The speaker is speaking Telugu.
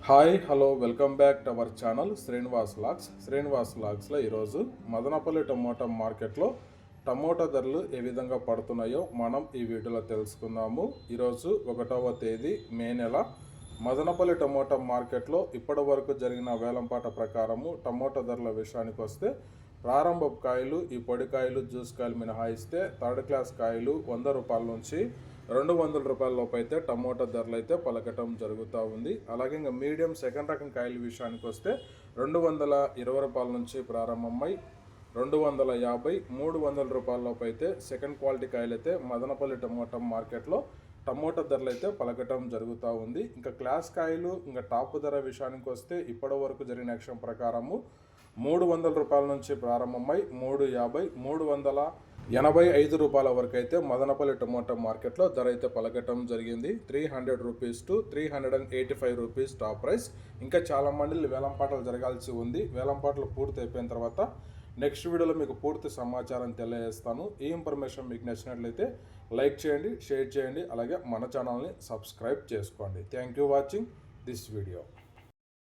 Hi hello welcome back to our channel Srinivas లాగ్స్లో ఈరోజు మదనపల్లి టమోటా మార్కెట్లో టమోటా ధరలు ఏ విధంగా పడుతున్నాయో మనం ఈ వీడియోలో తెలుసుకుందాము. ఈరోజు 1వ తేదీ మే నెల మదనపల్లి టమోటా మార్కెట్లో ఇప్పటి వరకు జరిగిన వేలంపాట ప్రకారము టమోటా ధరల విషయానికి వస్తే ప్రారంభపు కాయలు ఈ పొడికాయలు జ్యూస్ కాయలు మినహాయిస్తే థర్డ్ క్లాస్ కాయలు 100 రూపాయల నుంచి 200 రూపాయల లోపు అయితే టమోటా ధరలు అయితే పలకటం జరుగుతూ ఉంది. అలాగే ఇంకా మీడియం సెకండ్ రకం కాయల విషయానికి వస్తే 220 రూపాయల నుంచి ప్రారంభమై 250 300 రూపాయల లోపు అయితే సెకండ్ క్వాలిటీ కాయలు అయితే మదనపల్లి టమోటా మార్కెట్లో టమోటా ధరలు అయితే పలకటం జరుగుతూ ఉంది. ఇంకా క్లాస్ కాయలు ఇంకా టాప్ ధర విషయానికి వస్తే ఇప్పటి వరకు జరిగిన యాక్షన్ ప్రకారము 300 రూపాయల నుంచి ప్రారంభమై 350 385 రూపాయల వరకు అయితే మదనపల్లి టమోటా మార్కెట్లో ధర అయితే పలకటం జరిగింది. 300 rupees to 385 rupees top price. ఇంకా చాలా మంది వేలంపాటలు జరగాల్సి ఉంది. వేలంపాటలు పూర్తి అయిపోయిన తర్వాత నెక్స్ట్ వీడియోలో మీకు పూర్తి సమాచారం తెలియజేస్తాను. ఈ ఇన్ఫర్మేషన్ మీకు నచ్చినట్లయితే లైక్ చేయండి, షేర్ చేయండి, అలాగే మన ఛానల్ని సబ్స్క్రైబ్ చేసుకోండి. Thank you watching this video.